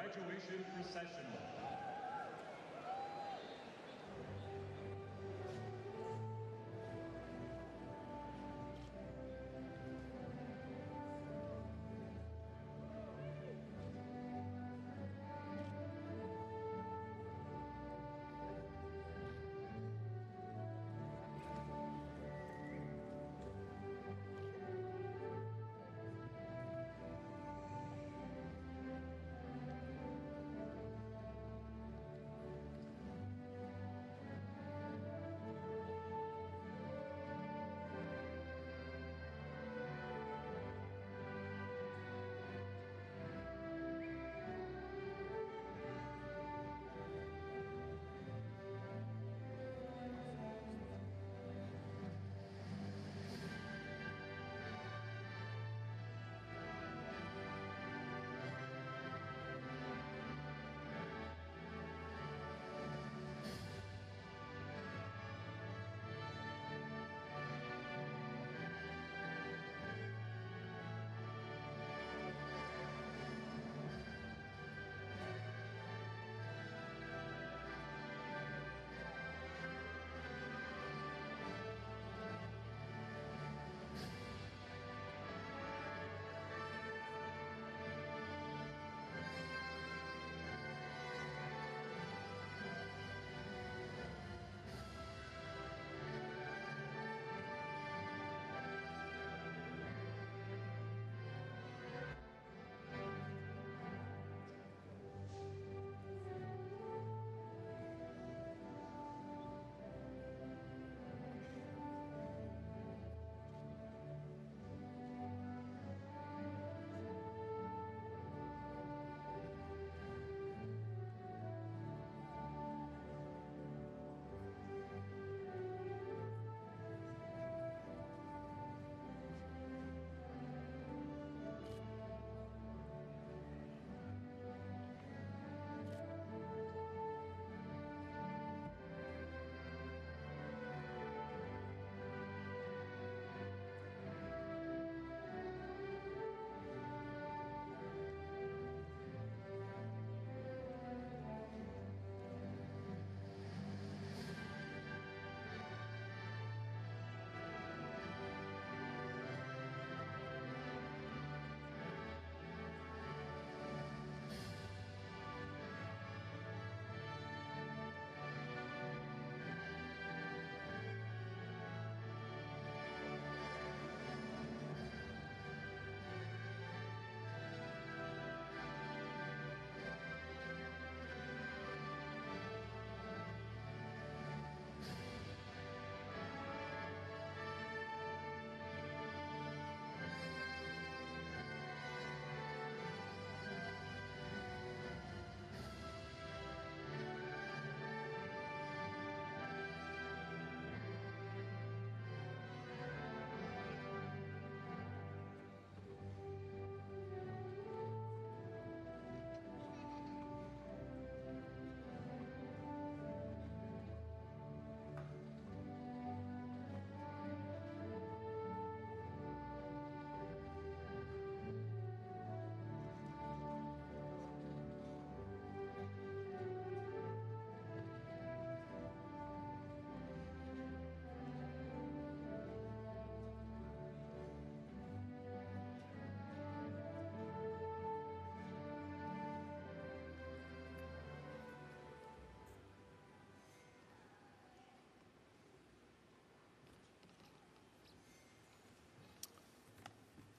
graduation processional.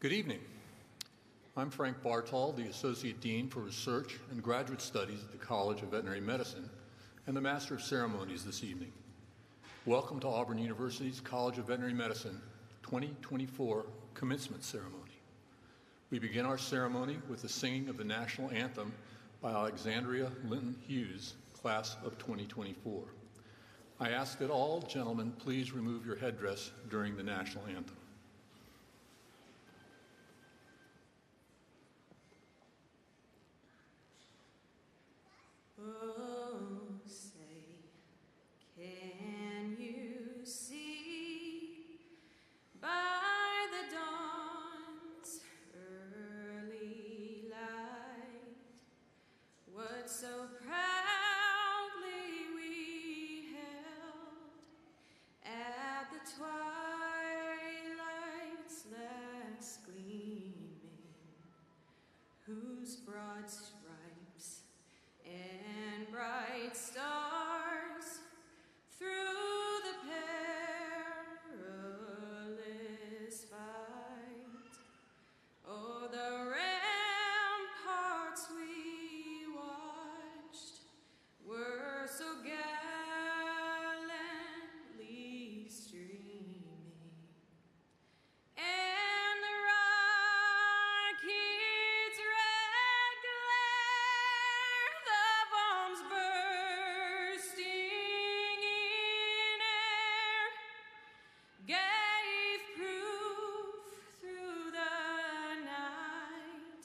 Good evening. I'm Frank Bartol, the Associate Dean for Research and Graduate Studies at the College of Veterinary Medicine and the Master of Ceremonies this evening. Welcome to Auburn University's College of Veterinary Medicine 2024 Commencement Ceremony. We begin our ceremony with the singing of the National Anthem by Alexandria Linton Hughes, Class of 2024. I ask that all gentlemen please remove your headdress during the National Anthem. Oh, say, can you see by the dawn's early light whose broad stripes and bright stars through the perilous fight, oh, the ramparts we watched were so gallantly streaming, and the rocket's red glare, the bombs bursting in air, gave proof through the night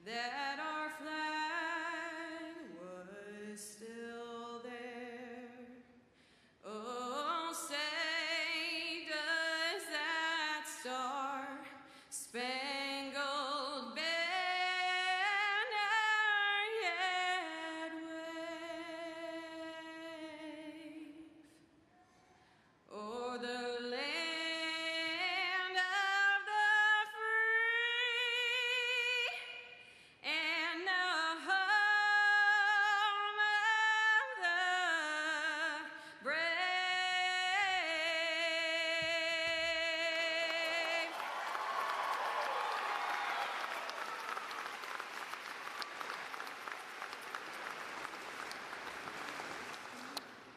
that our flag was still there. Oh, say does that star-spangled banner yet wave o'er the land of the free and the home of the brave?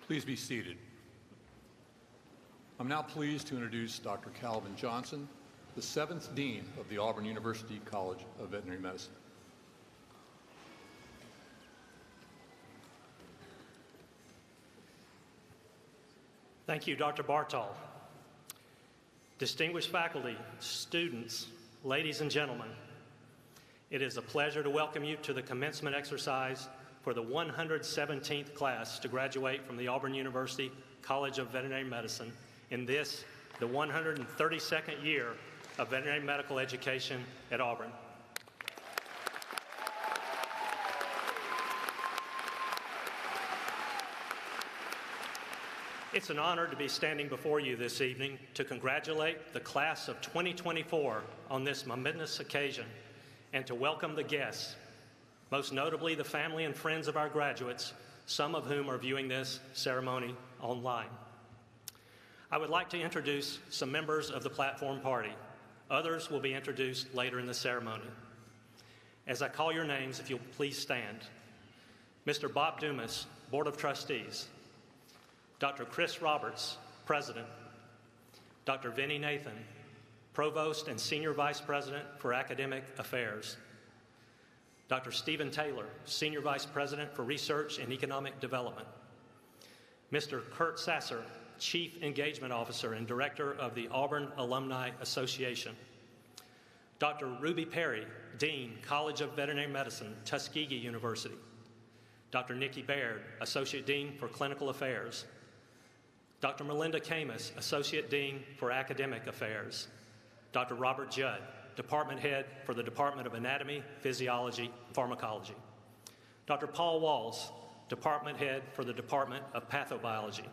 Please be seated. I'm now pleased to introduce Dr. Calvin Johnson, the 7th Dean of the Auburn University College of Veterinary Medicine. Thank you, Dr. Bartol. Distinguished faculty, students, ladies and gentlemen, it is a pleasure to welcome you to the commencement exercise for the 117th class to graduate from the Auburn University College of Veterinary Medicine in this, the 132nd year of veterinary medical education at Auburn. It's an honor to be standing before you this evening to congratulate the class of 2024 on this momentous occasion and to welcome the guests, most notably the family and friends of our graduates, some of whom are viewing this ceremony online. I would like to introduce some members of the platform party. Others will be introduced later in the ceremony. As I call your names, if you'll please stand. Mr. Bob Dumas, Board of Trustees. Dr. Chris Roberts, President. Dr. Vinnie Nathan, Provost and Senior Vice President for Academic Affairs. Dr. Stephen Taylor, Senior Vice President for Research and Economic Development. Mr. Kurt Sasser, Chief Engagement Officer and Director of the Auburn Alumni Association. Dr. Ruby Perry, Dean, College of Veterinary Medicine, Tuskegee University. Dr. Nikki Baird, Associate Dean for Clinical Affairs. Dr. Melinda Camus, Associate Dean for Academic Affairs. Dr. Robert Judd, Department Head for the Department of Anatomy, Physiology, and Pharmacology. Dr. Paul Walls, Department Head for the Department of Pathobiology.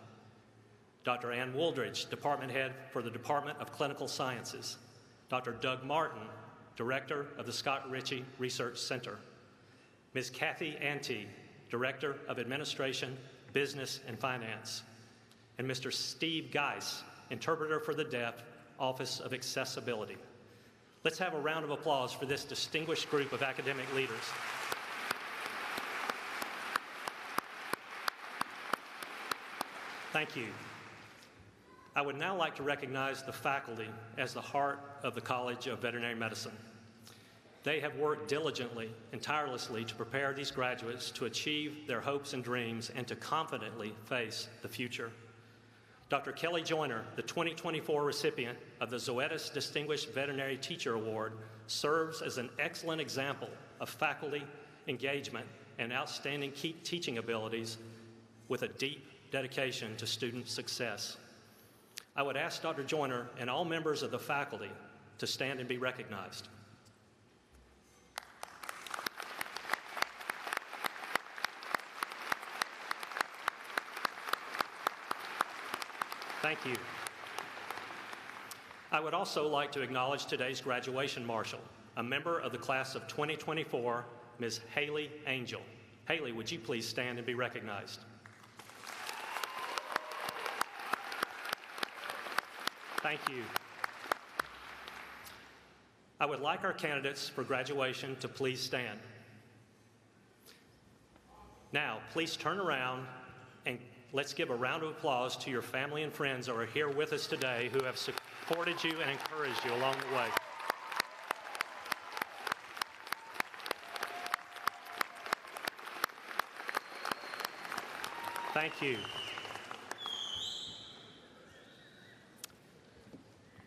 Dr. Ann Wooldridge, Department Head for the Department of Clinical Sciences. Dr. Doug Martin, Director of the Scott Ritchie Research Center. Ms. Kathy Ante, Director of Administration, Business, and Finance. And Mr. Steve Geis, Interpreter for the Deaf, Office of Accessibility. Let's have a round of applause for this distinguished group of academic leaders. Thank you. I would now like to recognize the faculty as the heart of the College of Veterinary Medicine. They have worked diligently and tirelessly to prepare these graduates to achieve their hopes and dreams and to confidently face the future. Dr. Kelly Joyner, the 2024 recipient of the Zoetis Distinguished Veterinary Teacher Award, serves as an excellent example of faculty engagement and outstanding teaching abilities with a deep dedication to student success. I would ask Dr. Joyner and all members of the faculty to stand and be recognized. Thank you. I would also like to acknowledge today's graduation marshal, a member of the class of 2024 Ms. Haley Angel. Haley, would you please stand and be recognized? Thank you. I would like our candidates for graduation to please stand. Now, please turn around and let's give a round of applause to your family and friends who are here with us today who have supported you and encouraged you along the way. Thank you.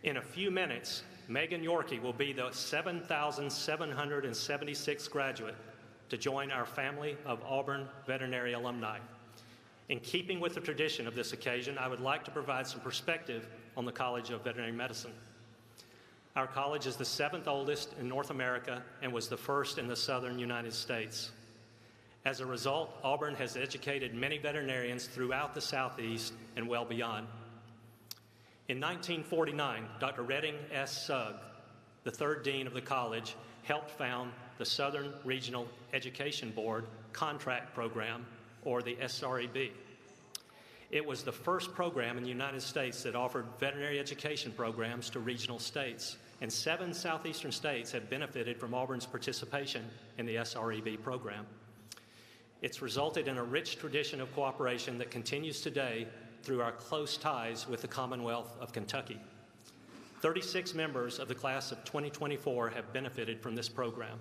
In a few minutes, Megan Yorkie will be the 7,776th graduate to join our family of Auburn veterinary alumni. In keeping with the tradition of this occasion, I would like to provide some perspective on the College of Veterinary Medicine. Our college is the 7th oldest in North America and was the first in the southern United States. As a result, Auburn has educated many veterinarians throughout the Southeast and well beyond. In 1949, Dr. Redding S. Sugg, the third dean of the college, helped found the Southern Regional Education Board Contract Program, or the SREB. It was the first program in the United States that offered veterinary education programs to regional states, and 7 southeastern states have benefited from Auburn's participation in the SREB program. It's resulted in a rich tradition of cooperation that continues today through our close ties with the Commonwealth of Kentucky. 36 members of the class of 2024 have benefited from this program.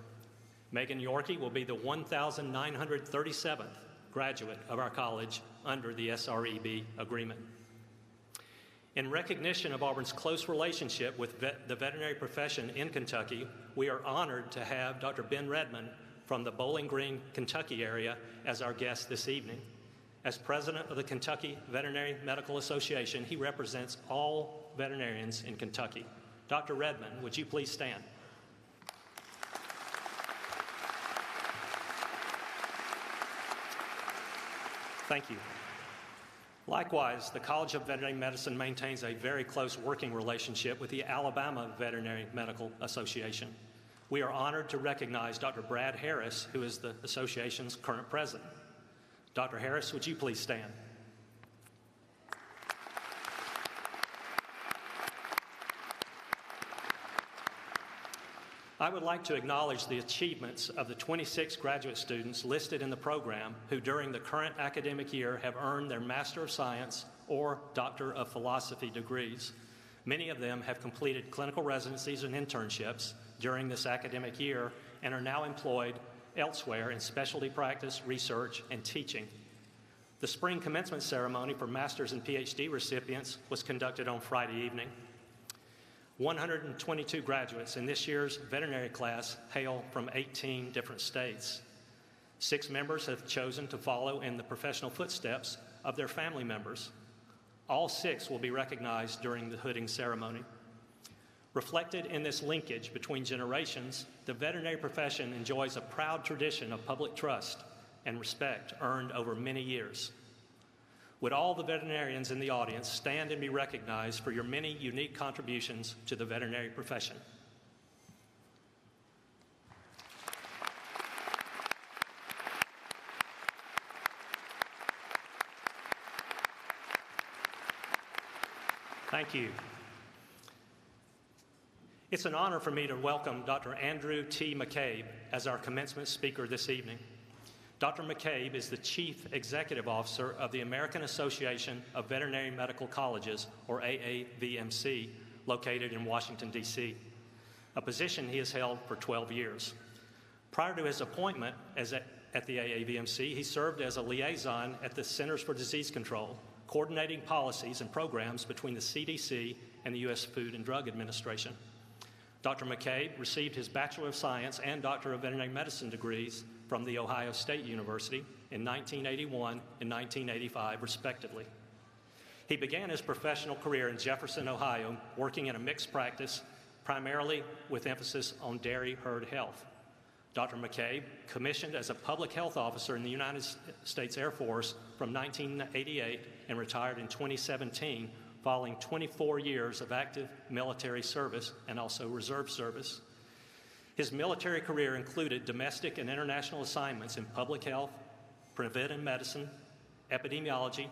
Megan Yorkie will be the 1,937th graduate of our college under the SREB agreement. In recognition of Auburn's close relationship with the veterinary profession in Kentucky, we are honored to have Dr. Ben Redmond from the Bowling Green, Kentucky area as our guest this evening. As president of the Kentucky Veterinary Medical Association, he represents all veterinarians in Kentucky. Dr. Redmond, would you please stand? Thank you. Likewise, the College of Veterinary Medicine maintains a very close working relationship with the Alabama Veterinary Medical Association. We are honored to recognize Dr. Brad Harris, who is the association's current president. Dr. Harris, would you please stand? I would like to acknowledge the achievements of the 26 graduate students listed in the program who during the current academic year have earned their Master of Science or Doctor of Philosophy degrees. Many of them have completed clinical residencies and internships during this academic year and are now employed elsewhere in specialty practice, research, and teaching. The spring commencement ceremony for master's and PhD recipients was conducted on Friday evening. 122 graduates in this year's veterinary class hail from 18 different states. 6 members have chosen to follow in the professional footsteps of their family members. All 6 will be recognized during the hooding ceremony. Reflected in this linkage between generations, the veterinary profession enjoys a proud tradition of public trust and respect earned over many years. Would all the veterinarians in the audience stand and be recognized for your many unique contributions to the veterinary profession? Thank you. It's an honor for me to welcome Dr. Andrew T. McCabe as our commencement speaker this evening. Dr. McCabe is the Chief Executive Officer of the American Association of Veterinary Medical Colleges, or AAVMC, located in Washington, D.C., a position he has held for 12 years. Prior to his appointment at the AAVMC, he served as a liaison at the Centers for Disease Control, coordinating policies and programs between the CDC and the U.S. Food and Drug Administration. Dr. McCabe received his Bachelor of Science and Doctor of Veterinary Medicine degrees from The Ohio State University in 1981 and 1985, respectively. He began his professional career in Jefferson, Ohio, working in a mixed practice, primarily with emphasis on dairy herd health. Dr. McCabe commissioned as a public health officer in the United States Air Force from 1988 and retired in 2017, following 24 years of active military service and also reserve service. His military career included domestic and international assignments in public health, preventive medicine, epidemiology,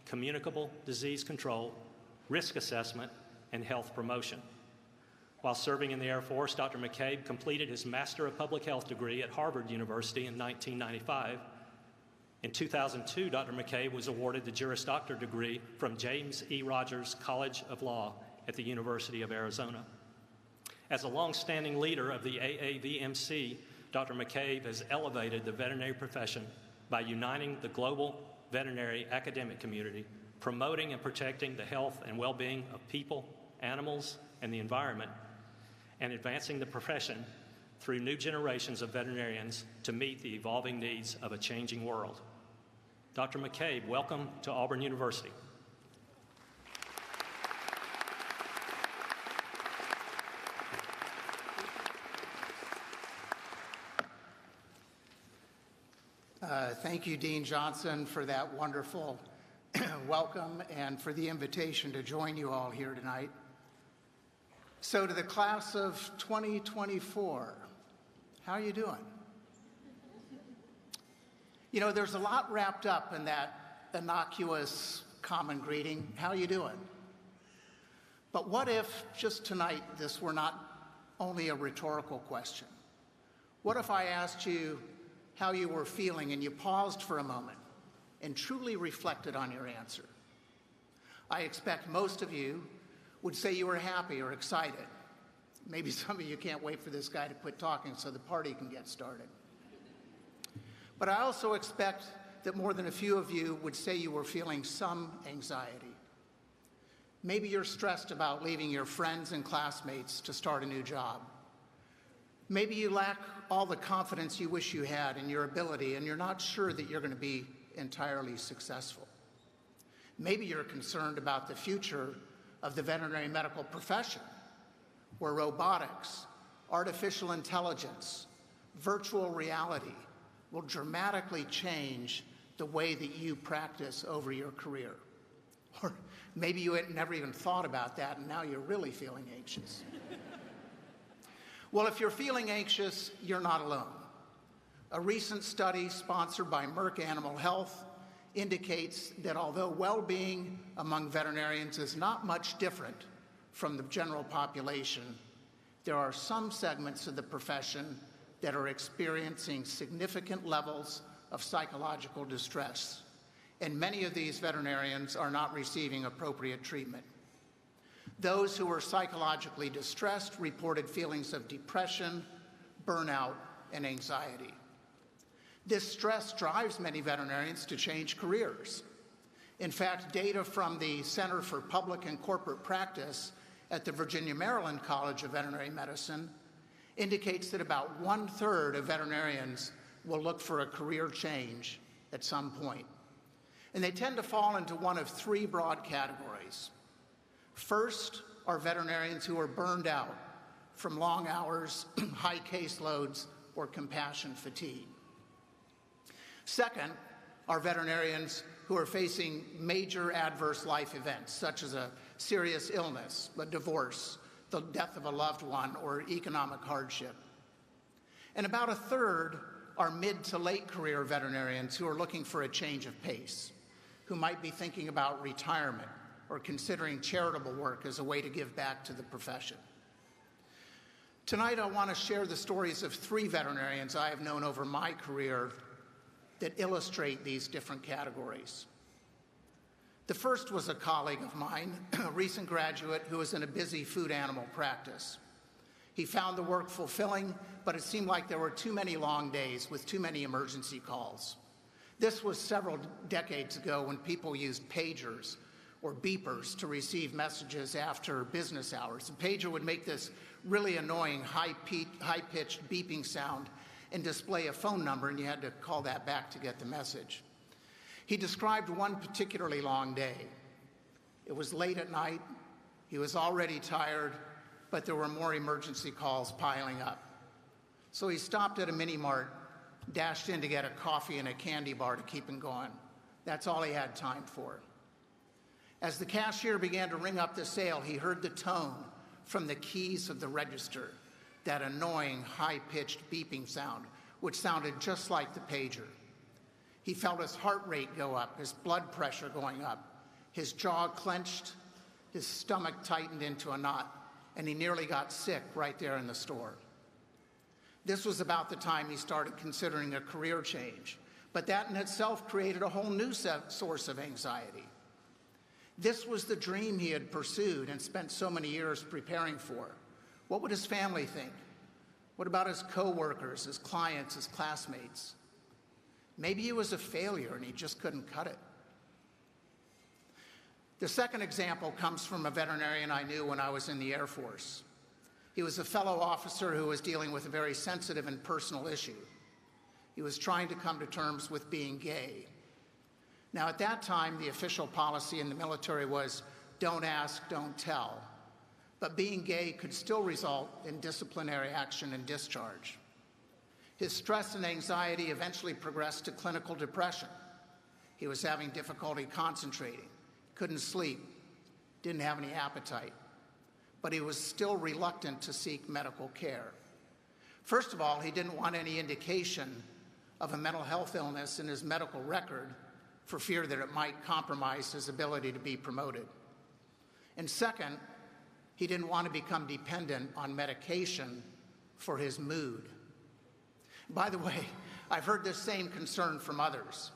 communicable disease control, risk assessment, and health promotion. While serving in the Air Force, Dr. McCabe completed his Master of Public Health degree at Harvard University in 1995. In 2002, Dr. McCabe was awarded the Juris Doctor degree from James E. Rogers College of Law at the University of Arizona. As a long-standing leader of the AAVMC, Dr. McCabe has elevated the veterinary profession by uniting the global veterinary academic community, promoting and protecting the health and well-being of people, animals, and the environment, and advancing the profession through new generations of veterinarians to meet the evolving needs of a changing world. Dr. McCabe, welcome to Auburn University. Thank you, Dean Johnson, for that wonderful welcome and for the invitation to join you all here tonight. So to the class of 2024, how are you doing? You know, there's a lot wrapped up in that innocuous common greeting, how are you doing? But what if just tonight this were not only a rhetorical question? What if I asked you how you were feeling and you paused for a moment and truly reflected on your answer? I expect most of you would say you were happy or excited. Maybe some of you can't wait for this guy to quit talking so the party can get started. But I also expect that more than a few of you would say you were feeling some anxiety. Maybe you're stressed about leaving your friends and classmates to start a new job. Maybe you lack all the confidence you wish you had in your ability and you're not sure that you're going to be entirely successful. Maybe you're concerned about the future of the veterinary medical profession, where robotics, artificial intelligence, virtual reality will dramatically change the way that you practice over your career. Or maybe you had never even thought about that and now you're really feeling anxious. Well, if you're feeling anxious, you're not alone. A recent study sponsored by Merck Animal Health indicates that although well-being among veterinarians is not much different from the general population, there are some segments of the profession that are experiencing significant levels of psychological distress, and many of these veterinarians are not receiving appropriate treatment. Those who were psychologically distressed reported feelings of depression, burnout, and anxiety. This stress drives many veterinarians to change careers. In fact, data from the Center for Public and Corporate Practice at the Virginia Maryland College of Veterinary Medicine indicates that about 1/3 of veterinarians will look for a career change at some point. And they tend to fall into one of three broad categories. First are veterinarians who are burned out from long hours, high caseloads, or compassion fatigue. Second are veterinarians who are facing major adverse life events, such as a serious illness, a divorce, the death of a loved one, or economic hardship. And about 1/3 are mid to late career veterinarians who are looking for a change of pace, who might be thinking about retirement or considering charitable work as a way to give back to the profession. Tonight, I want to share the stories of 3 veterinarians I have known over my career that illustrate these different categories. The first was a colleague of mine, a recent graduate who was in a busy food animal practice. He found the work fulfilling, but it seemed like there were too many long days with too many emergency calls. This was several decades ago when people used pagers or beepers to receive messages after business hours. The pager would make this really annoying high-pitched beeping sound and display a phone number, and you had to call that back to get the message. He described one particularly long day. It was late at night, he was already tired, but there were more emergency calls piling up. So he stopped at a mini-mart, dashed in to get a coffee and a candy bar to keep him going. That's all he had time for. As the cashier began to ring up the sale, he heard the tone from the keys of the register. that annoying, high-pitched beeping sound, which sounded just like the pager. He felt his heart rate go up, his blood pressure going up, his jaw clenched, his stomach tightened into a knot, and he nearly got sick right there in the store. This was about the time he started considering a career change, but that in itself created a whole new source of anxiety. This was the dream he had pursued and spent so many years preparing for. What would his family think? What about his coworkers, his clients, his classmates? Maybe he was a failure and he just couldn't cut it. The second example comes from a veterinarian I knew when I was in the Air Force. He was a fellow officer who was dealing with a very sensitive and personal issue. He was trying to come to terms with being gay. Now, at that time, the official policy in the military was don't ask, don't tell. But being gay could still result in disciplinary action and discharge. His stress and anxiety eventually progressed to clinical depression. He was having difficulty concentrating, couldn't sleep, didn't have any appetite, but he was still reluctant to seek medical care. First of all, he didn't want any indication of a mental health illness in his medical record for fear that it might compromise his ability to be promoted. And second, he didn't want to become dependent on medication for his mood. By the way, I've heard this same concern from others.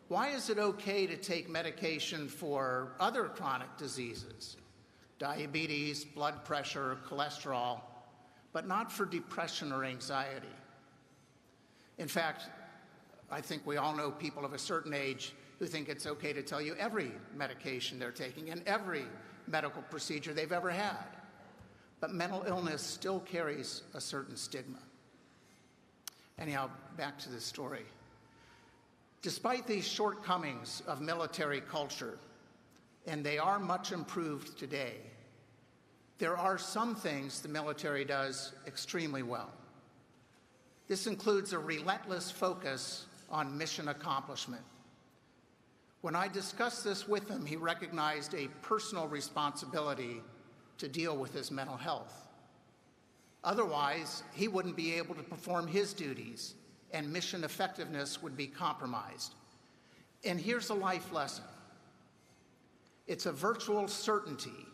Why is it okay to take medication for other chronic diseases, diabetes, blood pressure, cholesterol, but not for depression or anxiety? In fact, I think we all know people of a certain age who think it's okay to tell you every medication they're taking and every medical procedure they've ever had. But mental illness still carries a certain stigma. Anyhow, back to the story. Despite these shortcomings of military culture, and they are much improved today, there are some things the military does extremely well. This includes a relentless focus on mission accomplishment. When I discussed this with him, he recognized a personal responsibility to deal with his mental health. Otherwise, he wouldn't be able to perform his duties, and mission effectiveness would be compromised. And here's a life lesson. It's a virtual certainty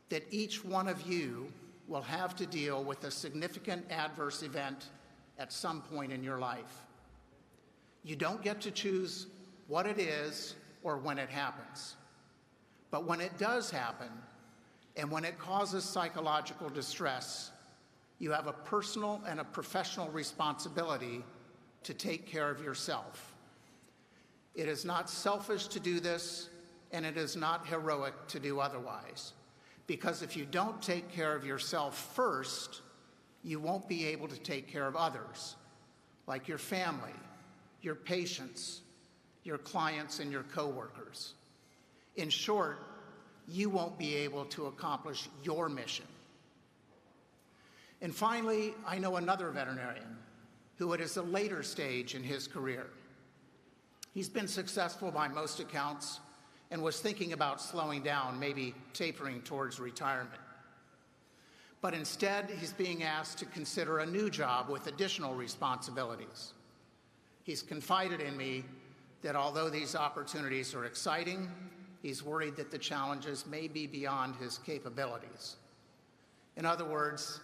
that each one of you will have to deal with a significant adverse event at some point in your life. You don't get to choose what it is or when it happens. But when it does happen, and when it causes psychological distress, you have a personal and a professional responsibility to take care of yourself. It is not selfish to do this, and it is not heroic to do otherwise. Because if you don't take care of yourself first, you won't be able to take care of others, like your family, your patients, your clients, and your coworkers. In short, you won't be able to accomplish your mission. And finally, I know another veterinarian who is at a later stage in his career. He's been successful by most accounts and was thinking about slowing down, maybe tapering towards retirement. But instead, he's being asked to consider a new job with additional responsibilities. He's confided in me that although these opportunities are exciting, he's worried that the challenges may be beyond his capabilities. In other words,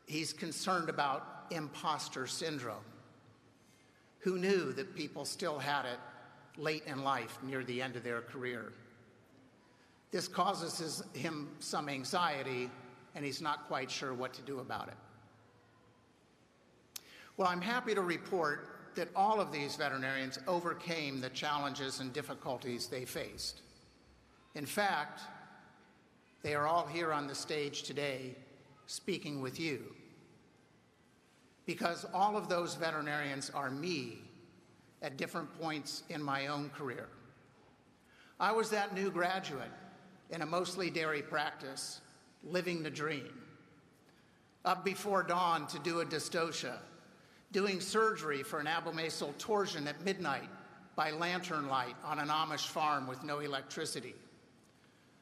he's concerned about imposter syndrome. Who knew that people still had it late in life, near the end of their career? This causes him some anxiety, and he's not quite sure what to do about it. Well, I'm happy to report that all of these veterinarians overcame the challenges and difficulties they faced. In fact, they are all here on the stage today speaking with you, because all of those veterinarians are me at different points in my own career. I was that new graduate in a mostly dairy practice, living the dream. Up before dawn to do a dystocia, doing surgery for an abomasal torsion at midnight by lantern light on an Amish farm with no electricity,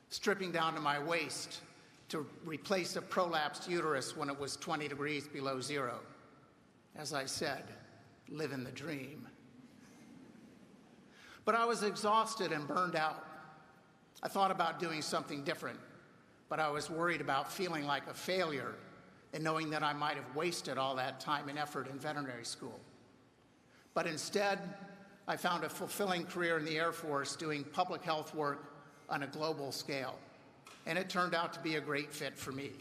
stripping down to my waist to replace a prolapsed uterus when it was 20 degrees below zero. As I said, living the dream. But I was exhausted and burned out. I thought about doing something different, but I was worried about feeling like a failure and knowing that I might have wasted all that time and effort in veterinary school. But instead, I found a fulfilling career in the Air Force doing public health work on a global scale, and it turned out to be a great fit for me.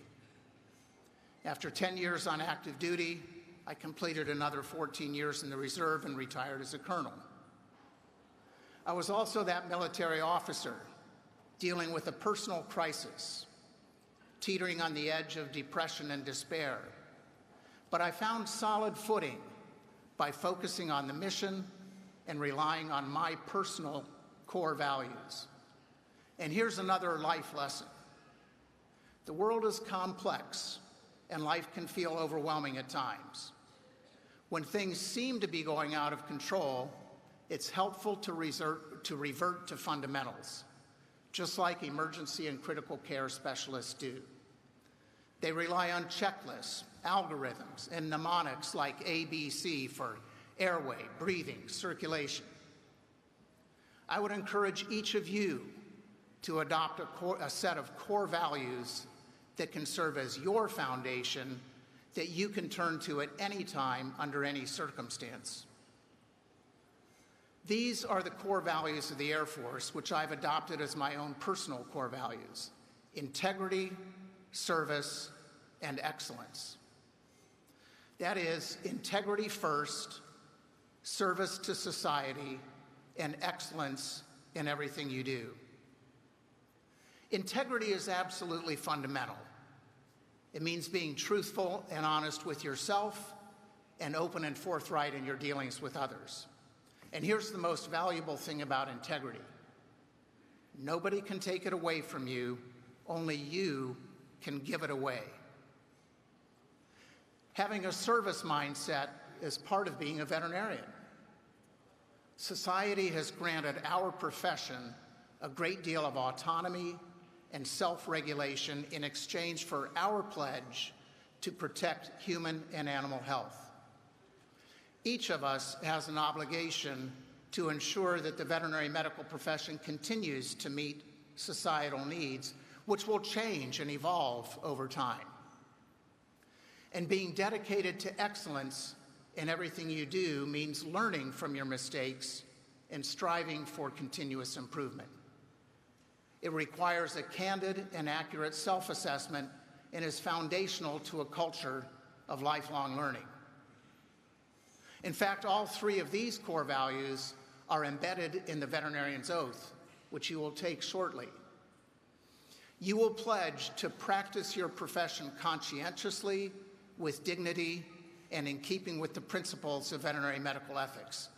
After 10 years on active duty, I completed another 14 years in the reserve and retired as a colonel. I was also that military officer dealing with a personal crisis, teetering on the edge of depression and despair. But I found solid footing by focusing on the mission and relying on my personal core values. And here's another life lesson. The world is complex, and life can feel overwhelming at times. When things seem to be going out of control, it's helpful to revert to fundamentals, just like emergency and critical care specialists do. They rely on checklists, algorithms, and mnemonics like ABC for airway, breathing, circulation. I would encourage each of you to adopt a set of core values that can serve as your foundation that you can turn to at any time under any circumstance. These are the core values of the Air Force, which I've adopted as my own personal core values: integrity, service, and excellence. That is, integrity first, service to society, and excellence in everything you do. Integrity is absolutely fundamental. It means being truthful and honest with yourself and open and forthright in your dealings with others. And here's the most valuable thing about integrity. Nobody can take it away from you, only you can give it away. Having a service mindset is part of being a veterinarian. Society has granted our profession a great deal of autonomy and self-regulation in exchange for our pledge to protect human and animal health. Each of us has an obligation to ensure that the veterinary medical profession continues to meet societal needs, which will change and evolve over time. And being dedicated to excellence in everything you do means learning from your mistakes and striving for continuous improvement. It requires a candid and accurate self-assessment and is foundational to a culture of lifelong learning. In fact, all three of these core values are embedded in the veterinarian's oath, which you will take shortly. You will pledge to practice your profession conscientiously, with dignity, and in keeping with the principles of veterinary medical ethics.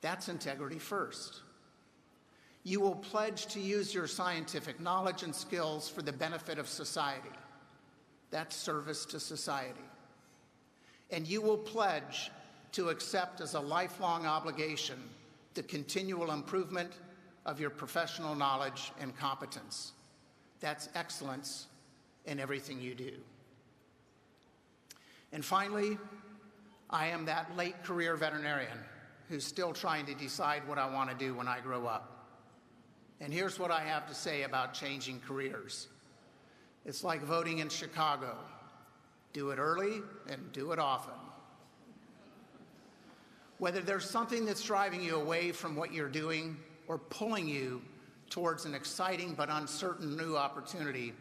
That's integrity first. You will pledge to use your scientific knowledge and skills for the benefit of society. That's service to society. And you will pledge to accept as a lifelong obligation the continual improvement of your professional knowledge and competence. That's excellence in everything you do. And finally, I am that late career veterinarian who's still trying to decide what I want to do when I grow up. And here's what I have to say about changing careers. It's like voting in Chicago. Do it early and do it often. Whether there's something that's driving you away from what you're doing or pulling you towards an exciting but uncertain new opportunity,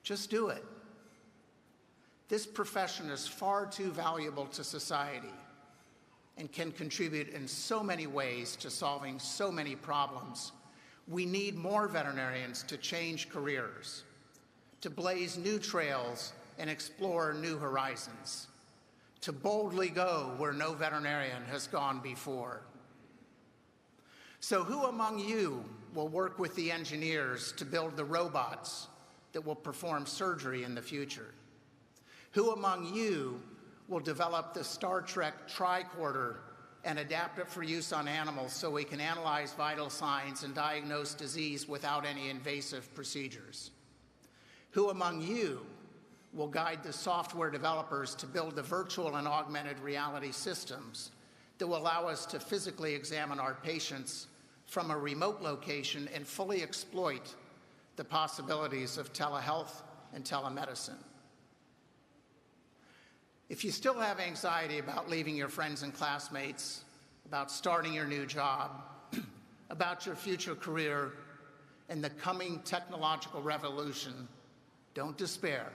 just do it. This profession is far too valuable to society and can contribute in so many ways to solving so many problems. We need more veterinarians to change careers, to blaze new trails and explore new horizons, to boldly go where no veterinarian has gone before. So who among you will work with the engineers to build the robots that will perform surgery in the future? Who among you will develop the Star Trek tricorder and adapt it for use on animals so we can analyze vital signs and diagnose disease without any invasive procedures? Who among you will guide the software developers to build the virtual and augmented reality systems that will allow us to physically examine our patients from a remote location and fully exploit the possibilities of telehealth and telemedicine? If you still have anxiety about leaving your friends and classmates, about starting your new job, about your future career, and the coming technological revolution, don't despair.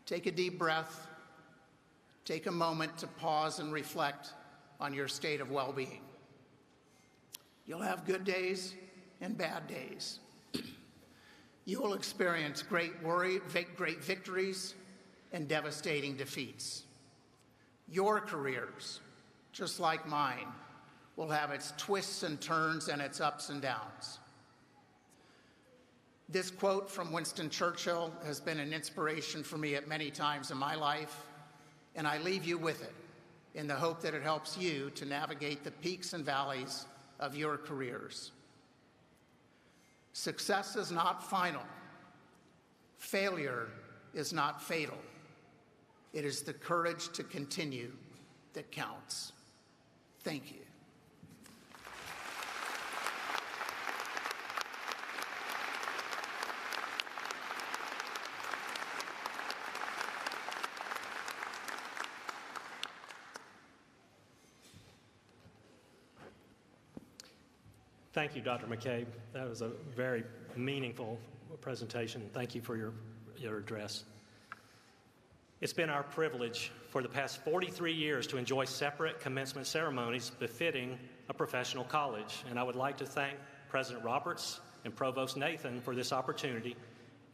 Take a deep breath. Take a moment to pause and reflect on your state of well-being. You'll have good days and bad days. You will experience great victories and devastating defeats. Your careers, just like mine, will have its twists and turns and its ups and downs. This quote from Winston Churchill has been an inspiration for me at many times in my life, and I leave you with it in the hope that it helps you to navigate the peaks and valleys of your careers. Success is not final. Failure is not fatal. It is the courage to continue that counts. Thank you. Thank you, Dr. McCabe. That was a very meaningful presentation. Thank you for your address. It's been our privilege for the past 43 years to enjoy separate commencement ceremonies befitting a professional college, and I would like to thank President Roberts and Provost Nathan for this opportunity,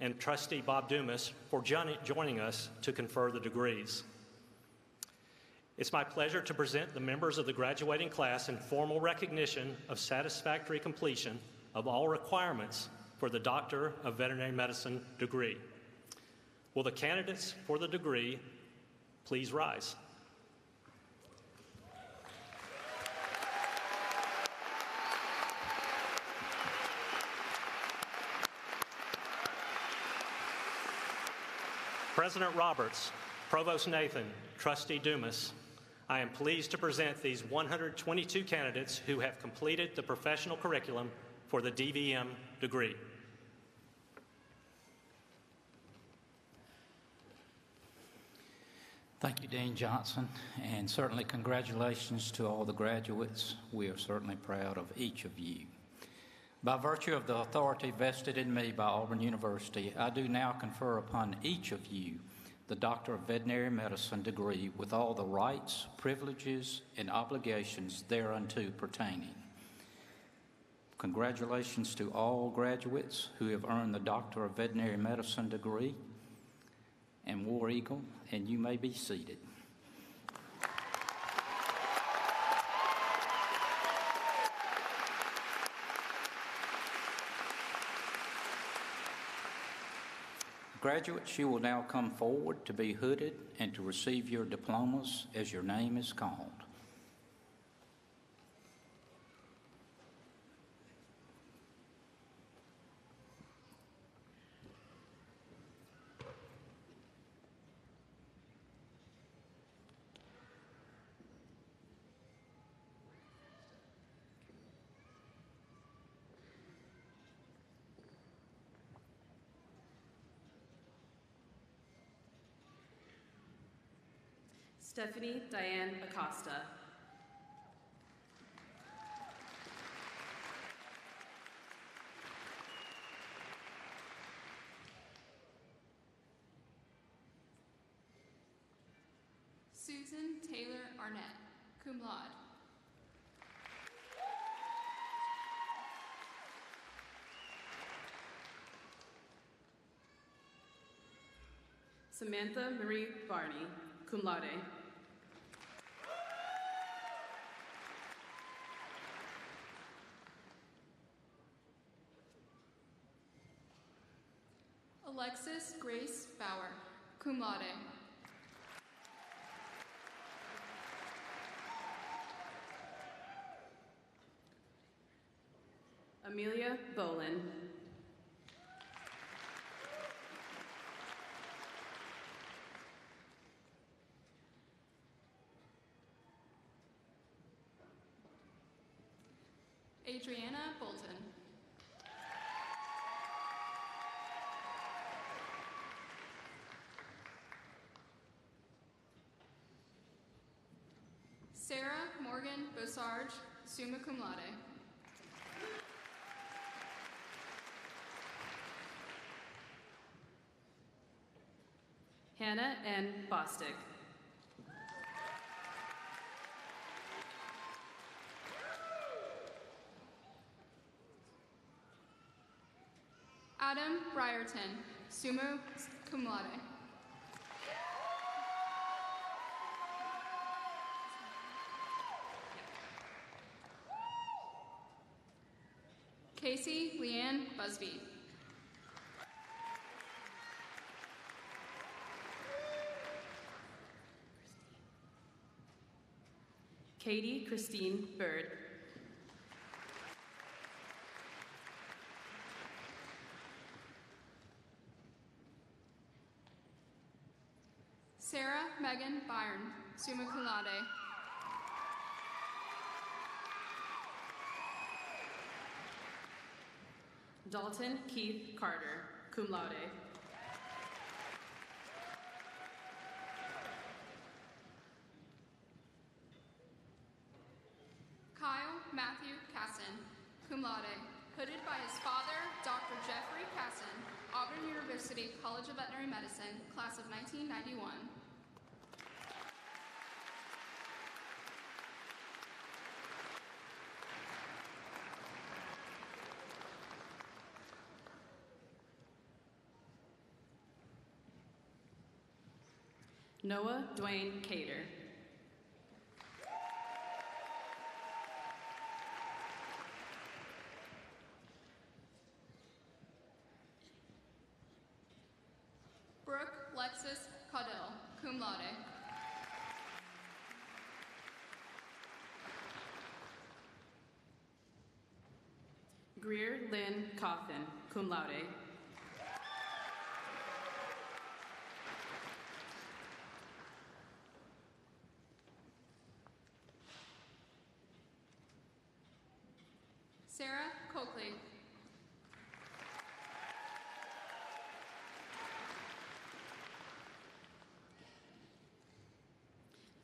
and Trustee Bob Dumas for joining us to confer the degrees. It's my pleasure to present the members of the graduating class in formal recognition of satisfactory completion of all requirements for the Doctor of Veterinary Medicine degree. Will the candidates for the degree please rise? President Roberts, Provost Nathan, Trustee Dumas, I am pleased to present these 122 candidates who have completed the professional curriculum for the DVM degree. Thank you, Dean Johnson, and certainly congratulations to all the graduates. We are certainly proud of each of you. By virtue of the authority vested in me by Auburn University, I do now confer upon each of you the Doctor of Veterinary Medicine degree with all the rights, privileges, and obligations thereunto pertaining. Congratulations to all graduates who have earned the Doctor of Veterinary Medicine degree and War Eagle, and you may be seated. Graduates, you will now come forward to be hooded and to receive your diplomas as your name is called. Stephanie Diane Acosta. Susan Taylor Arnett, cum laude. Samantha Marie Barney, cum laude. Alexis Grace Bauer, cum laude. Amelia Bolin. Adriana Bolton. Sarah Morgan Bosarge, summa cum laude. Hannah N. Bostick. Adam Brierton, summa cum laude. Casey Leanne Busby. Katie Christine Bird. Sarah Megan Byrne, summa cum laude. Dalton Keith Carter, cum laude. Kyle Matthew Casson, cum laude, hooded by his father, Dr. Jeffrey Casson, Auburn University College of Veterinary Medicine, class of 1991. Noah Dwayne Cater. Brooke Lexus Caudill, cum laude. Greer Lynn Coffin, cum laude. Sarah Coakley.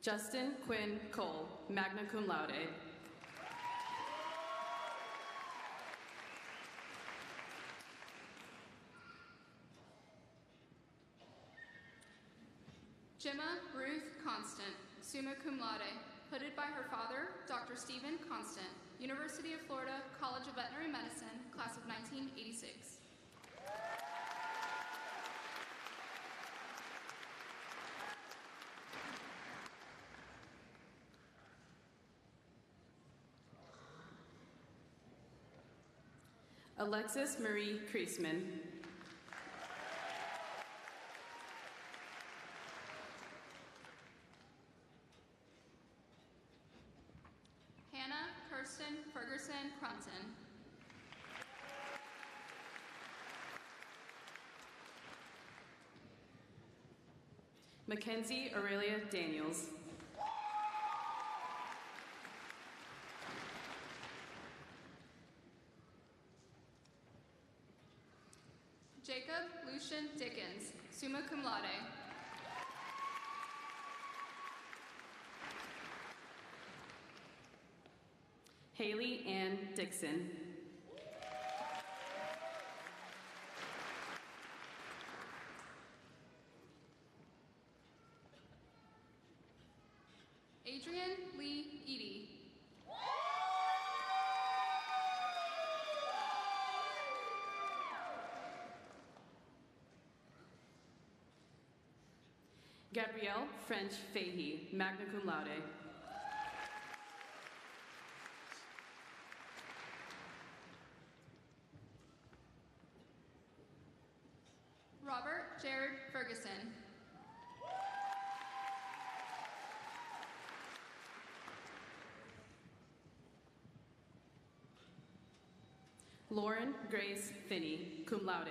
Justin Quinn Cole, magna cum laude. Gemma Ruth Constant, summa cum laude, hooded by her father, Dr. Stephen Constant, University of Florida College of Veterinary Medicine, class of 1986. Alexis Marie Kreisman. Hannah Kirsten Ferguson Crunton. Mackenzie Aurelia Daniels. Jacob Lucian Dickens, summa cum laude. Haley Ann Dixon. Adrian Lee Eady. Gabrielle French Fahey, magna cum laude. Robert Jared Ferguson. Lauren Grace Finney, cum laude.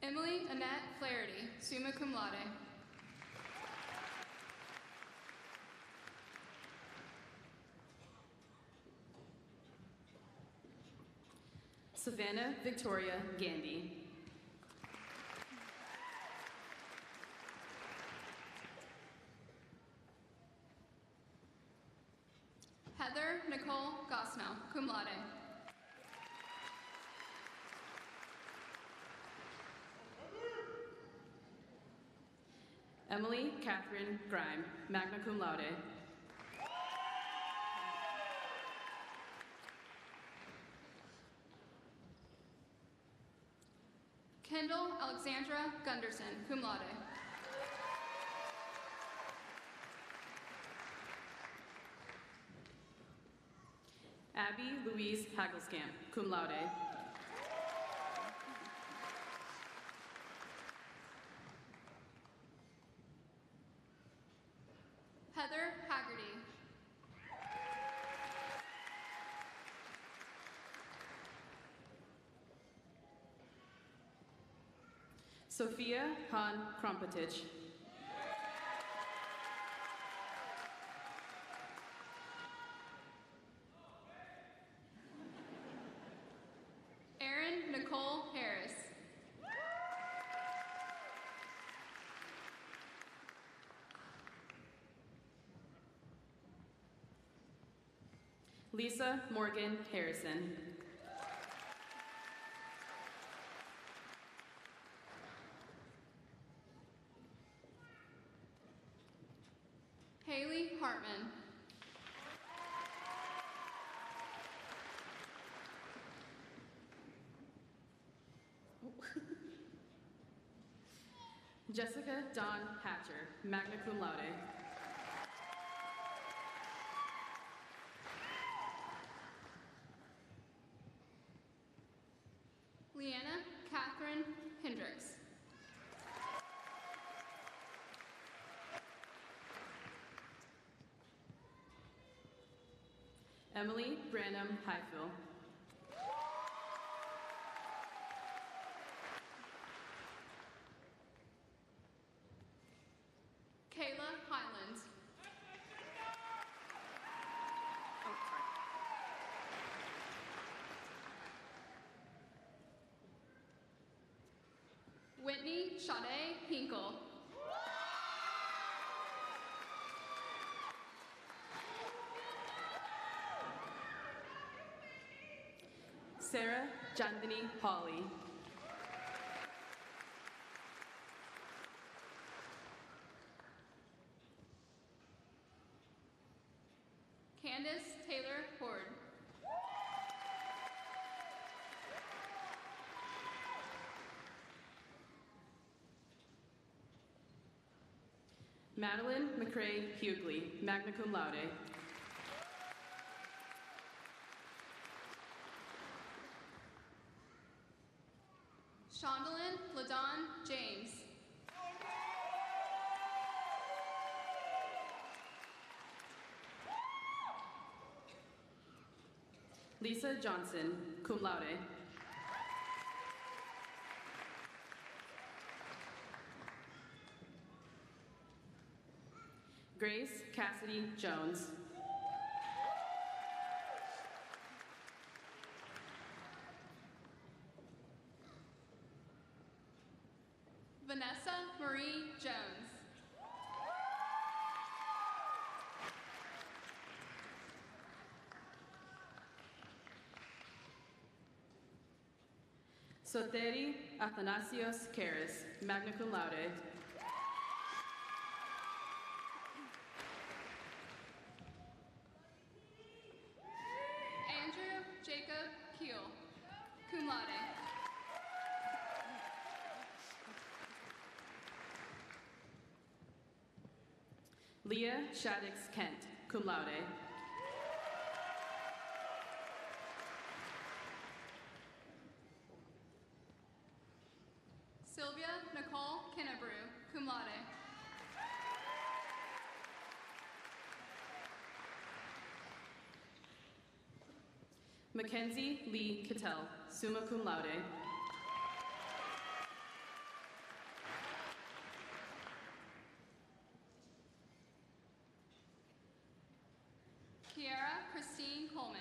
Emily Annette Flaherty, summa cum laude. Savannah Victoria Gandy. Heather Nicole Gosnell, cum laude. Emily Catherine Grime, magna cum laude. Kendall Alexandra Gunderson, cum laude. Abby Louise Hagelskamp, cum laude. Heather Haggerty. Sophia Han Krompetich. Erin Nicole Harris. Lisa Morgan Harrison. Haley Hartman. Jessica Dawn Hatcher, magna cum laude. Leanna Catherine Hendricks. Emily Branham Highfill. Kayla Highland. Whitney Sade Hinkle. Sarah Chandani Hawley. Candace Taylor Horde. Madeline McCrae Hughley, magna cum laude. Shondalyn Ladon James. Lisa Johnson, cum laude. Grace Cassidy Jones. Vanessa Marie Jones. Soteri Athanasios Karas, magna cum laude. Andrew Jacob Keel, cum laude. Leah Shaddix Kent, cum laude. Sylvia Nicole Kennebrew, cum laude. Mackenzie Lee Cattell, summa cum laude. Christine Coleman.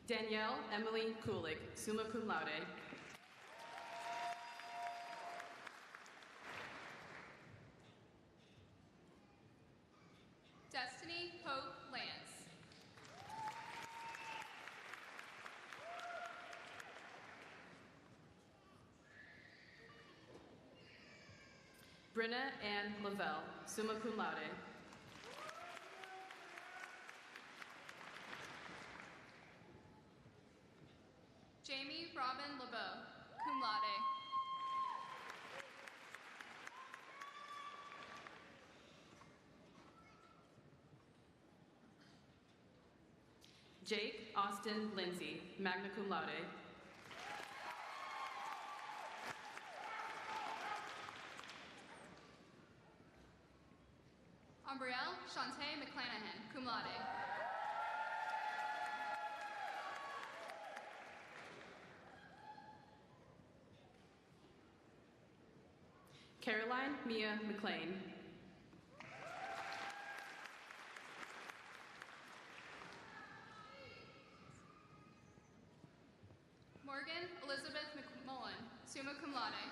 Danielle Emily Kulik, summa cum laude. Destiny Hope Lance. Brenna Ann Lavelle, summa cum laude. Jamie Robin LeBeau, cum laude. Jake Austin Lindsay, magna cum laude. Umbrielle Shantae McClanahan, cum laude. Caroline Mia McLean. Morgan Elizabeth McMullen, summa cum laude.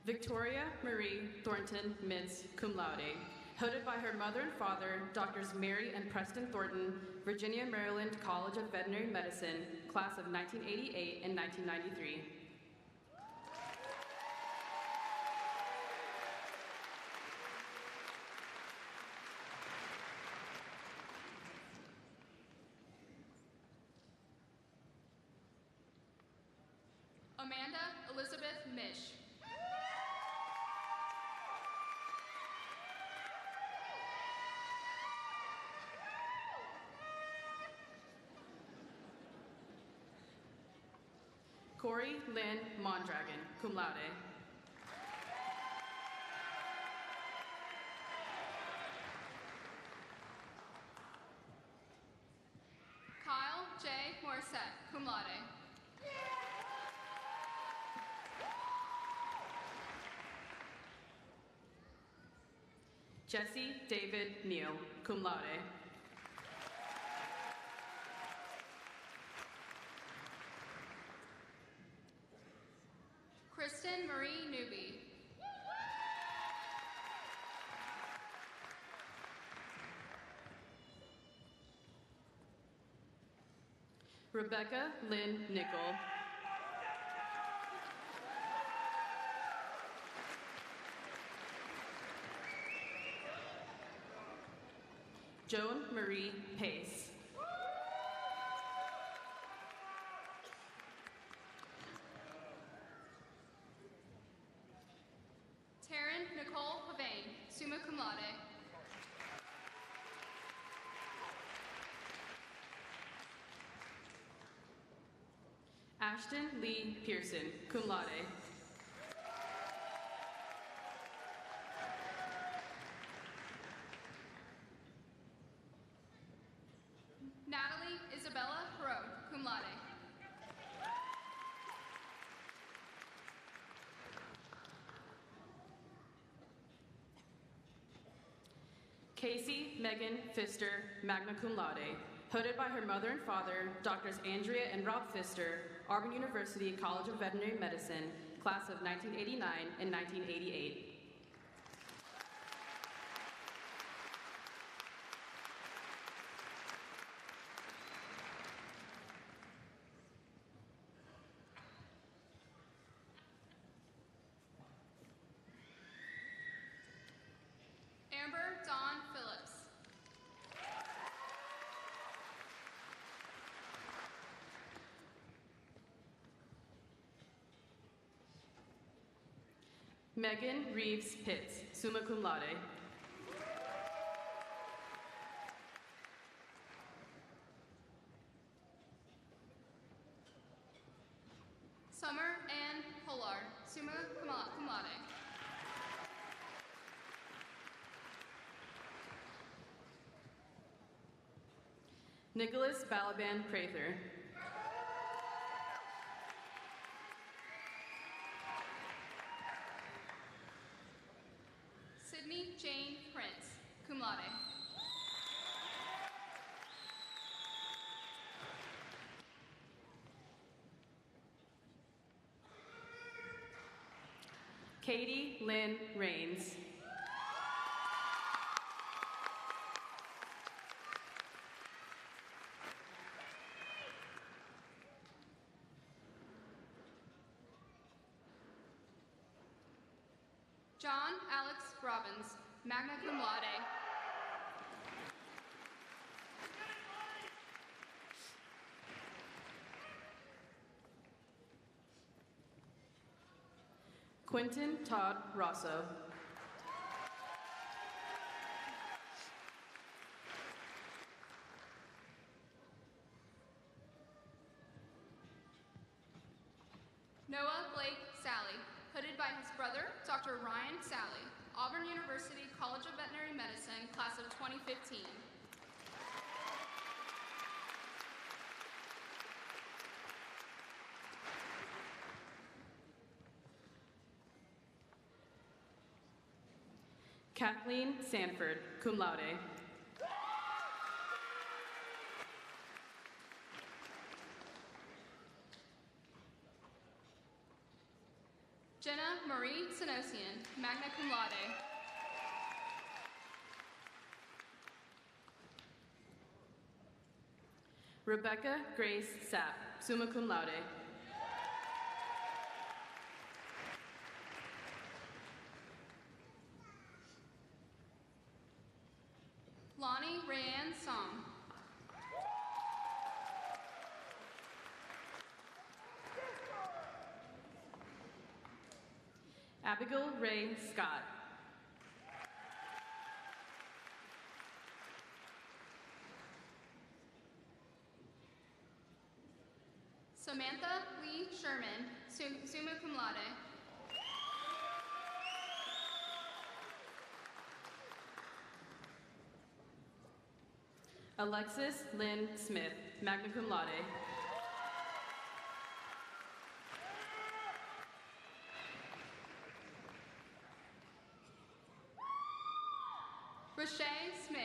Victoria Marie Thornton Mintz, cum laude. Hooded by her mother and father, Drs. Mary and Preston Thornton, Virginia Maryland College of Veterinary Medicine, class of 1988 and 1993. Amanda Elizabeth Mish. Corey Lynn Mondragon, cum laude. Kyle J. Morissette, cum laude. Jesse David Neal, cum laude. Kristen Marie Newby. Rebecca Lynn Nickel. Joan Marie Pace. Taryn Nicole Pavane, summa cum laude. Ashton Lee Pearson, cum laude. Natalie Isabella Perot, cum laude. Casey Megan Pfister, magna cum laude. Hooded by her mother and father, Drs. Andrea and Rob Pfister, Auburn University College of Veterinary Medicine, class of 1989 and 1988. Amber Dawn Phillips. Megan Reeves Pitts, summa cum laude. Summer Ann Pollard, summa cum laude. Nicholas Balaban Prather. Sydney Jane Prince, cum laude. Katie Lynn Rains. John Alex Robbins, magna cum laude. Quentin Todd Rosso. Noah Blake Sally, hooded by his brother, Dr. Ryan Sally, Auburn University College of Veterinary Medicine, class of 2015. Kathleen Sanford, cum laude. Jenna Marie Sinosian, magna cum laude. Rebecca Grace Sapp, summa cum laude. Lonnie Rayanne Song. Abigail Ray Scott. Samantha Lee Sherman, summa cum laude. Alexis Lynn Smith, magna cum laude. Rashay Smith.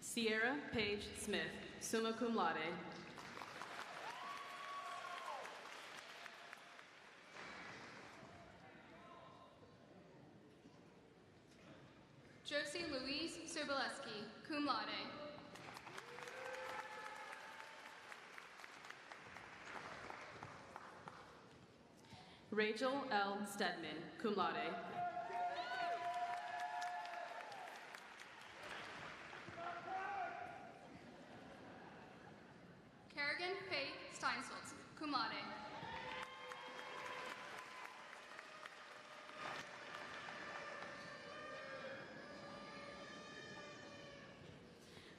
Sierra Page Smith, summa cum laude. Josie Louise Soboleski, cum laude. Rachel L. Stedman, cum laude. Kerrigan Faith Steinsaltz, cum laude.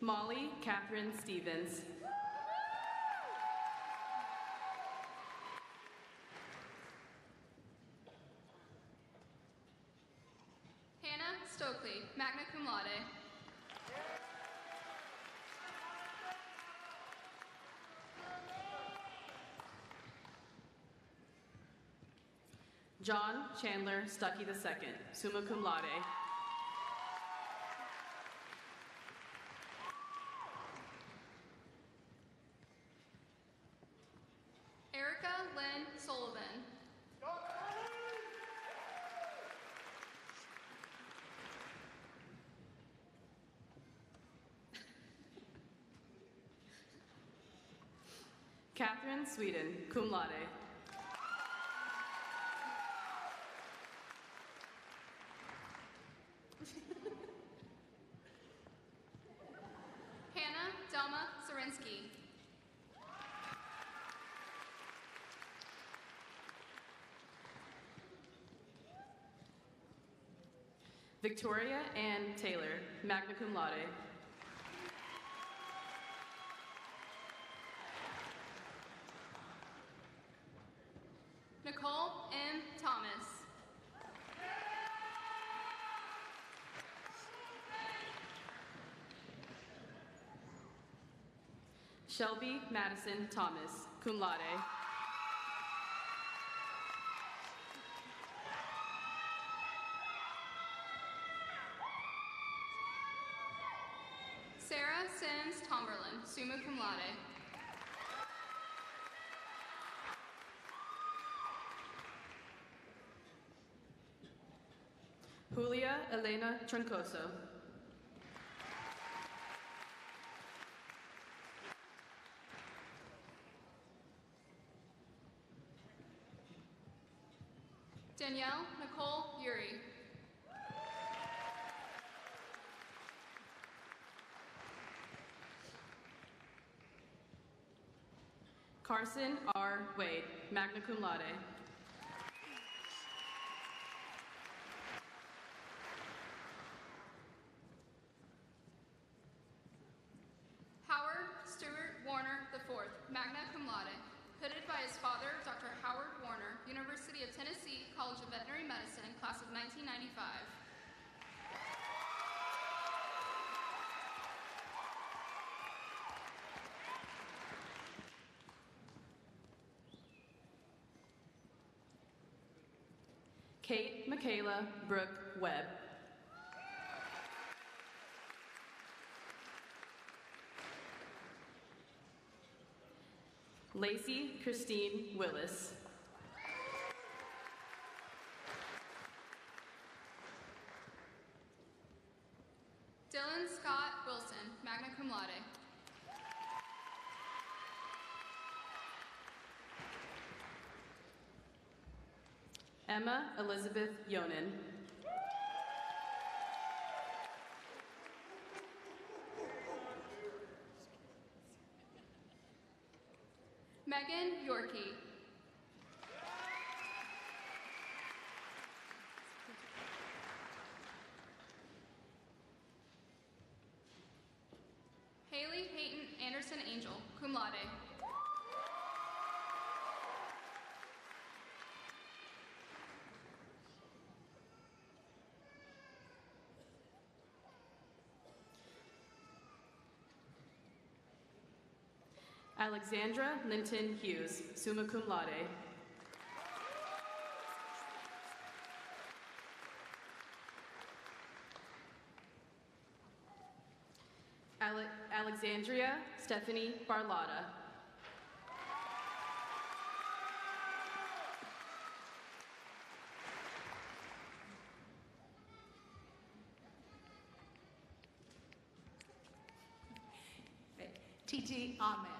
Molly Catherine Stevens. Hannah Stokely, magna cum laude. John Chandler Stuckey II, summa cum laude. Erica Lynn Sullivan. Catherine Sweden, cum laude. Hannah Delma Zarinsky. Victoria Ann Taylor, magna cum laude. Nicole M. Thomas. Shelby Madison Thomas, cum laude. Sarah Sims Tomberlin, summa cum laude. Julia Elena Troncoso. Danielle Nicole Yuri. Carson R. Wade, magna cum laude. Howard Stewart Warner IV, magna cum laude, hooded by his father, Dr. Howard Warner, University of Tennessee, College of Veterinary Medicine, class of 1995. Kate Michaela Brooke Webb. Lacey Christine Willis. Dylan Scott Wilson, magna cum laude. Emma Elizabeth Yonan. Megan Yorkie. Haley Peyton Anderson Angel, cum laude. Alexandra Linton Hughes, summa cum laude. Alexandria Stephanie Barlotta. Titi Ahmed.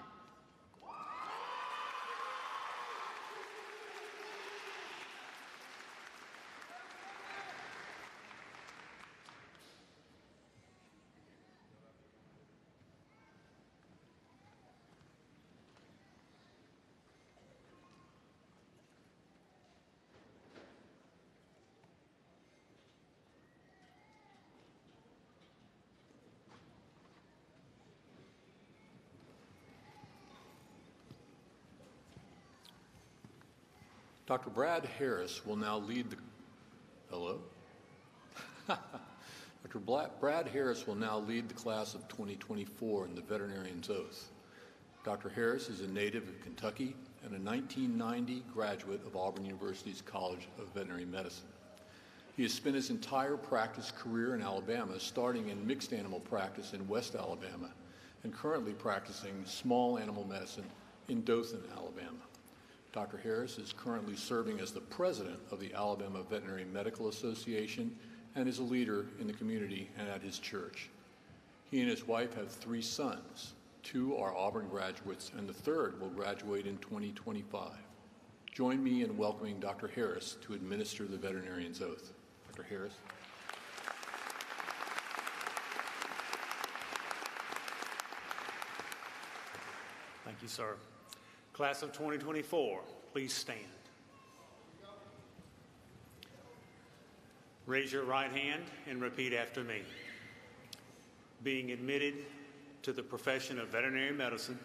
Dr. Brad Harris will now lead the... Hello? Brad Harris will now lead the class of 2024 in the Veterinarian's Oath. Dr. Harris is a native of Kentucky and a 1990 graduate of Auburn University's College of Veterinary Medicine. He has spent his entire practice career in Alabama, starting in mixed animal practice in West Alabama, and currently practicing small animal medicine in Dothan, Alabama. Dr. Harris is currently serving as the president of the Alabama Veterinary Medical Association and is a leader in the community and at his church. He and his wife have 3 sons. 2 are Auburn graduates, and the 3rd will graduate in 2025. Join me in welcoming Dr. Harris to administer the Veterinarian's Oath. Dr. Harris. Thank you, sir. Class of 2024, please stand. Raise your right hand and repeat after me. Being admitted to the profession of veterinary medicine,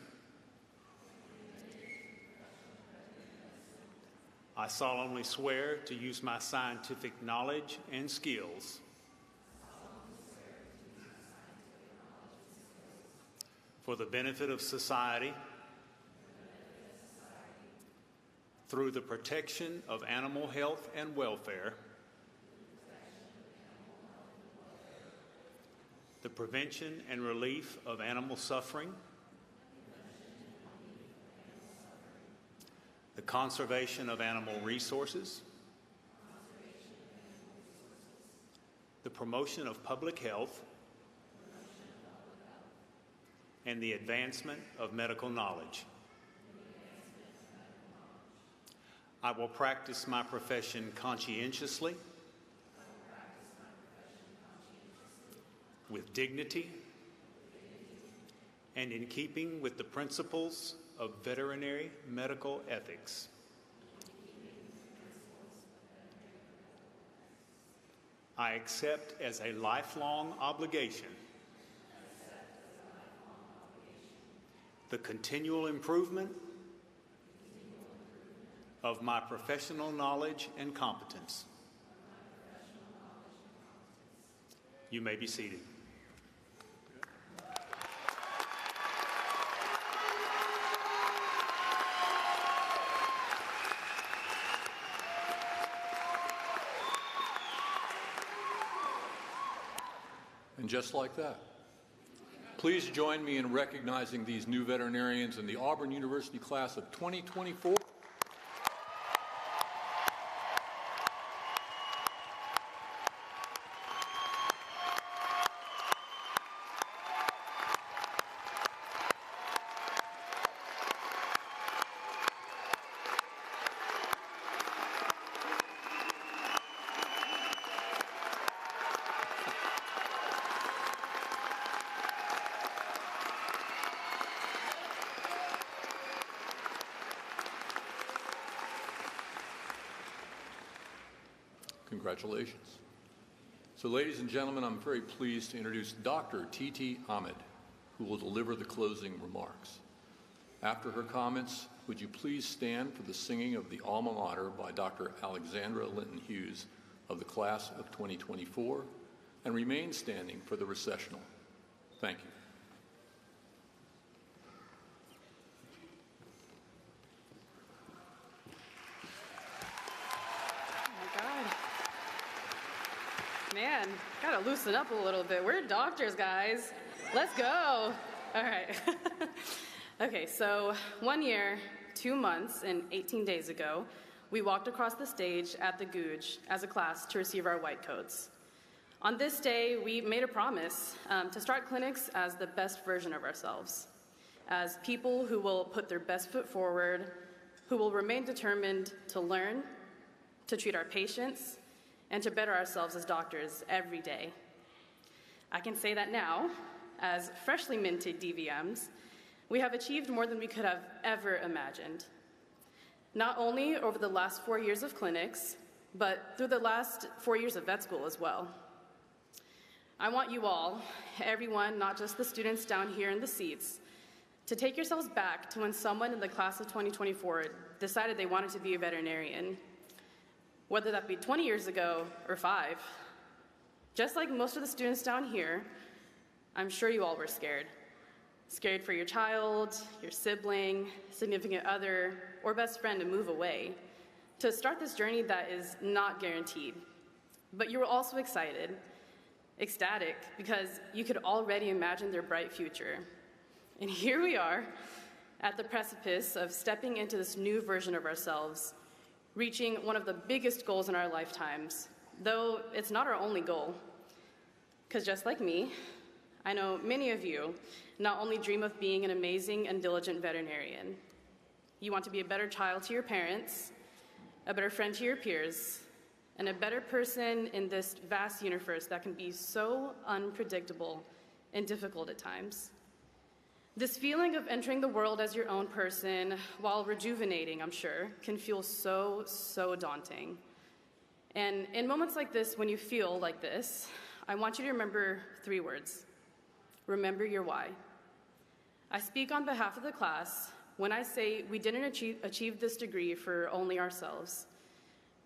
I solemnly swear to use my scientific knowledge and skills for the benefit of society through the protection of animal health and welfare, the prevention and relief of animal suffering, the conservation of animal resources, the promotion of public health, and the advancement of medical knowledge. I will practice my profession conscientiously, with dignity, and in keeping with the principles of veterinary medical ethics. I accept as a lifelong obligation the continual improvement of my professional knowledge and competence. You may be seated. And just like that, please join me in recognizing these new veterinarians in the Auburn University class of 2024. Congratulations. So, ladies and gentlemen, I'm very pleased to introduce Dr. Titi Ahmed, who will deliver the closing remarks. After her comments, would you please stand for the singing of the alma mater by Dr. Alexandra Linton Hughes of the class of 2024, and remain standing for the recessional. Thank you. Man, gotta loosen up a little bit. We're doctors, guys. Let's go. All right. Okay, so 1 year, 2 months, and 18 days ago, we walked across the stage at the Googe as a class to receive our white coats. On this day, we made a promise to start clinics as the best version of ourselves, as people who will put their best foot forward, who will remain determined to learn, to treat our patients, and to better ourselves as doctors every day. I can say that now, as freshly minted DVMs, we have achieved more than we could have ever imagined. Not only over the last 4 years of clinics, but through the last 4 years of vet school as well. I want you all, everyone, not just the students down here in the seats, to take yourselves back to when someone in the class of 2024 decided they wanted to be a veterinarian. Whether that be 20 years ago or 5. Just like most of the students down here, I'm sure you all were scared. Scared for your child, your sibling, significant other, or best friend to move away, to start this journey that is not guaranteed. But you were also excited, ecstatic, because you could already imagine their bright future. And here we are, at the precipice of stepping into this new version of ourselves, reaching one of the biggest goals in our lifetimes, though it's not our only goal. Because just like me, I know many of you not only dream of being an amazing and diligent veterinarian. You want to be a better child to your parents, a better friend to your peers, and a better person in this vast universe that can be so unpredictable and difficult at times. This feeling of entering the world as your own person, while rejuvenating, I'm sure, can feel so, so daunting. And in moments like this, when you feel like this, I want you to remember 3 words. Remember your why. I speak on behalf of the class, when I say we didn't achieve this degree for only ourselves.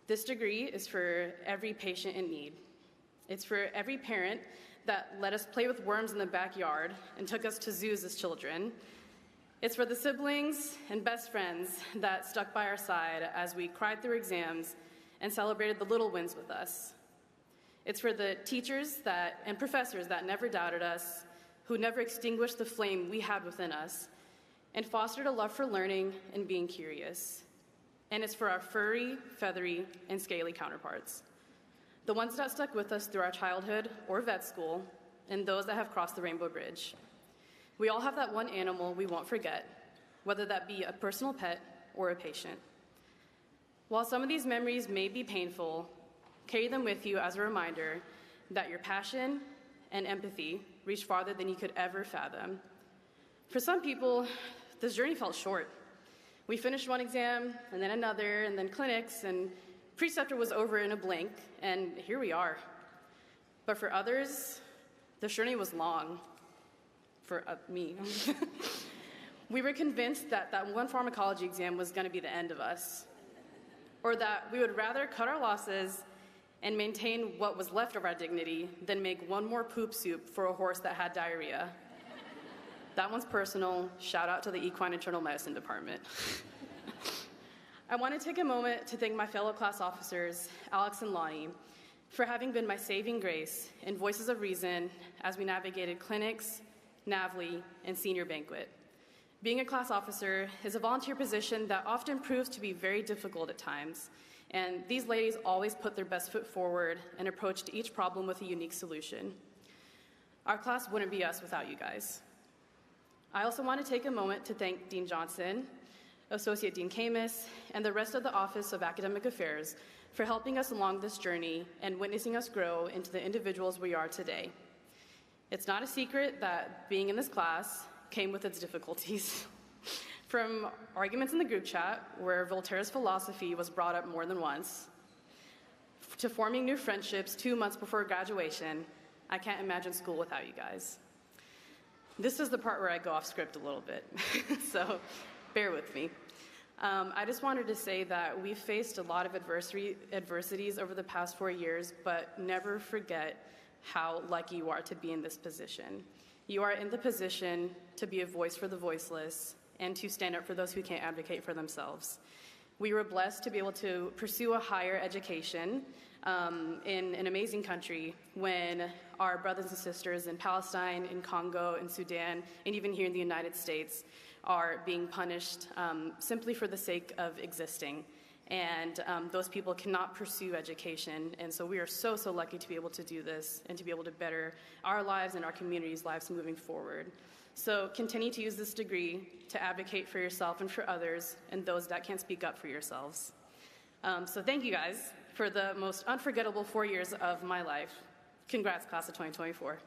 This degree is for every patient in need. It's for every parent that let us play with worms in the backyard and took us to zoos as children. It's for the siblings and best friends that stuck by our side as we cried through exams and celebrated the little wins with us. It's for the teachers and professors that never doubted us, who never extinguished the flame we had within us, and fostered a love for learning and being curious. And it's for our furry, feathery, and scaly counterparts, the ones that stuck with us through our childhood or vet school, and those that have crossed the Rainbow Bridge. We all have that one animal we won't forget, whether that be a personal pet or a patient. While some of these memories may be painful, carry them with you as a reminder that your passion and empathy reach farther than you could ever fathom. For some people, this journey felt short. We finished one exam, and then another, and then clinics, and preceptor was over in a blink, and here we are. But for others, the journey was long. For me. We were convinced that that one pharmacology exam was going to be the end of us, or that we would rather cut our losses and maintain what was left of our dignity than make one more poop soup for a horse that had diarrhea. That one's personal. Shout out to the Equine Internal Medicine Department. I want to take a moment to thank my fellow class officers, Alex and Lonnie, for having been my saving grace and voices of reason as we navigated clinics, NAVLE, and senior banquet. Being a class officer is a volunteer position that often proves to be very difficult at times, and these ladies always put their best foot forward and approached each problem with a unique solution. Our class wouldn't be us without you guys. I also want to take a moment to thank Dean Johnson, Associate Dean Camus, and the rest of the Office of Academic Affairs for helping us along this journey and witnessing us grow into the individuals we are today. It's not a secret that being in this class came with its difficulties. From arguments in the group chat, where Voltaire's philosophy was brought up more than once, to forming new friendships 2 months before graduation, I can't imagine school without you guys. This is the part where I go off script a little bit, so bear with me. I just wanted to say that we've faced a lot of adversities over the past 4 years, but never forget how lucky you are to be in this position. You are in the position to be a voice for the voiceless and to stand up for those who can't advocate for themselves. We were blessed to be able to pursue a higher education in an amazing country when our brothers and sisters in Palestine, in Congo, in Sudan, and even here in the United States are being punished simply for the sake of existing. And those people cannot pursue education. And so we are so, so lucky to be able to do this and to be able to better our lives and our community's lives moving forward. So continue to use this degree to advocate for yourself and for others and those that can't speak up for yourselves. So thank you guys for the most unforgettable 4 years of my life. Congrats, class of 2024.